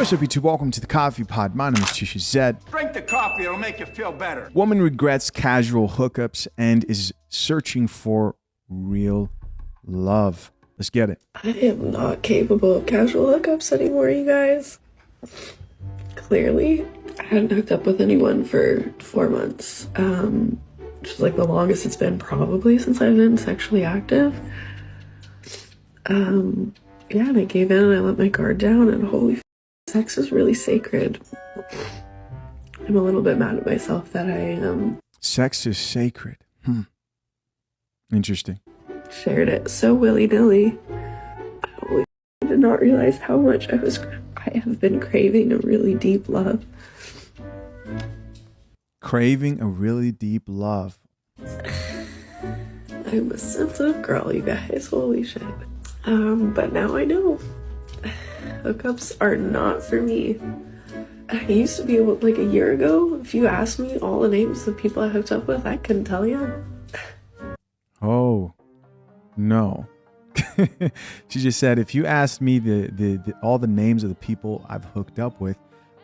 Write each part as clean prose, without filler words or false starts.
What's up, YouTube? Welcome to the Coffee Pod. My name is Tisha Zed. Drink the coffee, it'll make you feel better. Woman regrets casual hookups and is searching for real love. Let's get it. I am not capable of casual hookups anymore, you guys. Clearly, I hadn't hooked up with anyone for 4 months, which is like the longest it's been probably since I've been sexually active. Yeah, and I gave in and I let my guard down, and holy sex is really sacred. I'm a little bit mad at myself that I Sex is sacred. Interesting. shared it so willy-nilly. I did not realize how much I have been craving a really deep love. Craving a really deep love. I'm a sensitive girl, you guys. Holy shit. But now I know. Hookups are not for me. I used to be able, like a year ago, if you asked me all the names of people I hooked up with, I couldn't tell you. Oh, no. She just said, if you asked me all the names of the people I've hooked up with,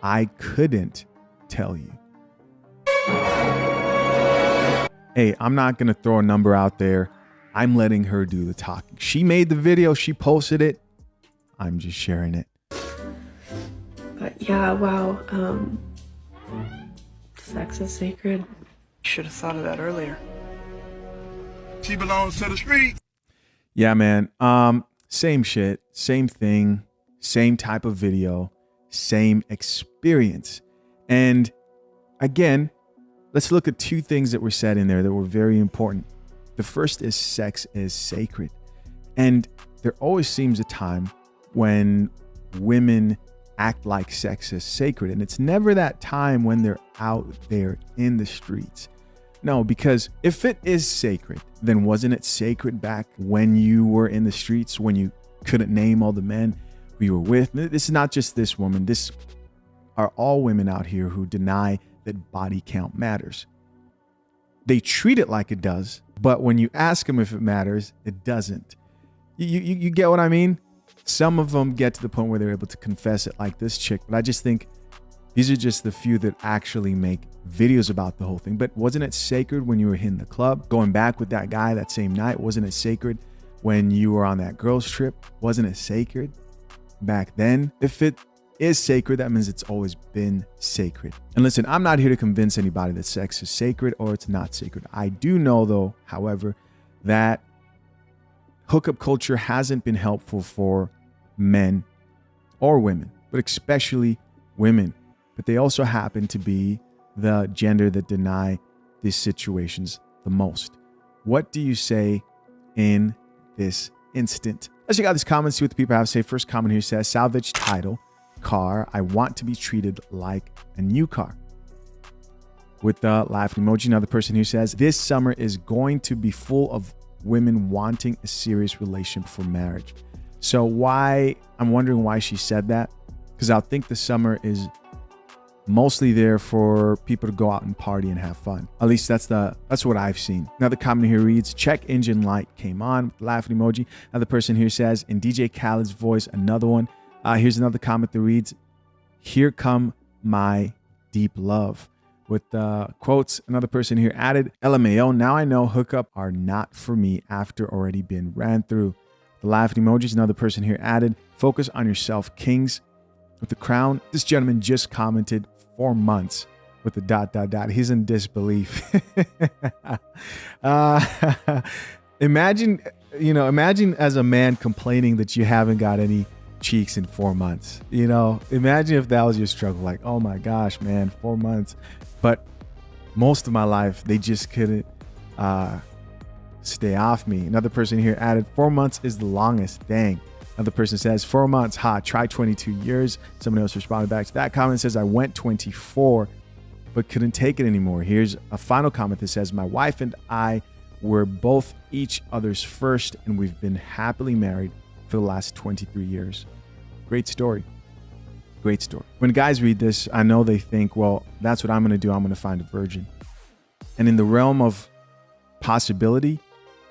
I couldn't tell you. Hey, I'm not going to throw a number out there. I'm letting her do the talking. She made the video. She posted it. I'm just sharing it. But yeah, wow. Sex is sacred. Should have thought of that earlier. She belongs to the street. Yeah, man. Same shit, same thing, same type of video, same experience. And again, let's look at two things that were said in there that were very important. The first is sex is sacred. And there always seems a time when women act like sex is sacred. And it's never that time when they're out there in the streets. No, because if it is sacred, then wasn't it sacred back when you were in the streets, when you couldn't name all the men who you were with? This is not just this woman. This are all women out here who deny that body count matters. They treat it like it does, but when you ask them if it matters, it doesn't. You get what I mean? Some of them get to the point where they're able to confess it, like this chick, but I just think these are just the few that actually make videos about the whole thing. But wasn't it sacred when you were in the club, going back with that guy that same night? Wasn't it sacred when you were on that girls trip? Wasn't it sacred back then? If it is sacred, that means it's always been sacred. And listen, I'm not here to convince anybody that sex is sacred or it's not sacred. I do know though, however, that hookup culture hasn't been helpful for men or women, but especially women. But they also happen to be the gender that deny these situations the most. What do you say in this instant? Let's check out these comments, see what the people have to say. First comment here says, salvage title, car, I want to be treated like a new car. With the laughing emoji. Another person here says, this summer is going to be full of women wanting a serious relationship for marriage. So I'm wondering why she said that, because I think the summer is mostly there for people to go out and party and have fun. At least that's what I've seen. Another comment here reads, check engine light came on, laughing emoji. Another person here says, in DJ Khaled's voice, another one. Here's another comment that reads, here come my deep love. With quotes, another person here added, LMAO, now I know hookup are not for me after already been ran through. The laughing emojis, another person here added, focus on yourself, kings. With the crown, this gentleman just commented 4 months with the ... He's in disbelief. Imagine as a man complaining that you haven't got any cheeks in 4 months. Imagine if that was your struggle. Like, oh my gosh, man, 4 months. But most of my life, they just couldn't stay off me. Another person here added, 4 months is the longest. Dang. Another person says, 4 months, hot, try 22 years. Someone else responded back to that comment, says, I went 24, but couldn't take it anymore. Here's a final comment that says, my wife and I were both each other's first, and we've been happily married for the last 23 years. Great story. Great story. When guys read this, I know they think, well, that's what I'm going to do. I'm going to find a virgin. And in the realm of possibility,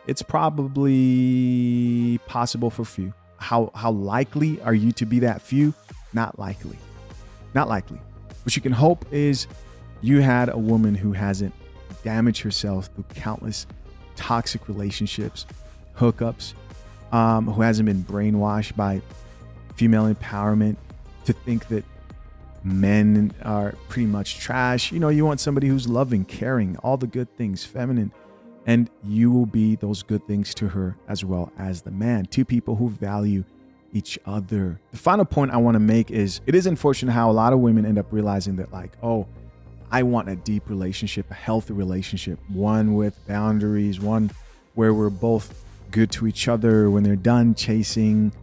it's probably possible for few. how likely are you to be that few? Not likely. Not likely. What you can hope is you had a woman who hasn't damaged herself through countless toxic relationships, hookups, who hasn't been brainwashed by female empowerment to think that men are pretty much trash. You know, you want somebody who's loving, caring, all the good things, feminine, and you will be those good things to her as well as the man. Two people who value each other. The final point I want to make is it is unfortunate how a lot of women end up realizing that, like, oh, I want a deep relationship, a healthy relationship, one with boundaries, one where we're both good to each other, when they're done chasing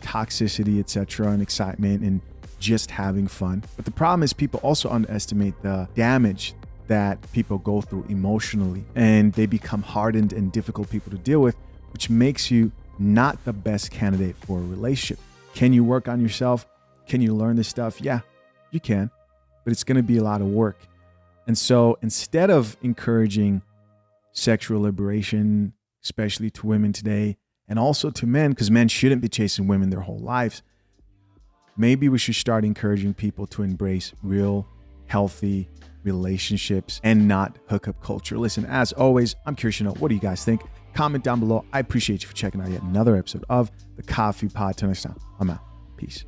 toxicity, etc., and excitement and just having fun. But the problem is people also underestimate the damage that people go through emotionally, and they become hardened and difficult people to deal with, which makes you not the best candidate for a relationship. Can you work on yourself? Can you learn this stuff? Yeah, you can, but it's going to be a lot of work. And so instead of encouraging sexual liberation, especially to women today, and also to men, because men shouldn't be chasing women their whole lives, maybe we should start encouraging people to embrace real, healthy relationships and not hookup culture. Listen, as always, I'm curious to know, what do you guys think? Comment down below. I appreciate you for checking out yet another episode of the Coffee Pod. Till next time, I'm out. Peace.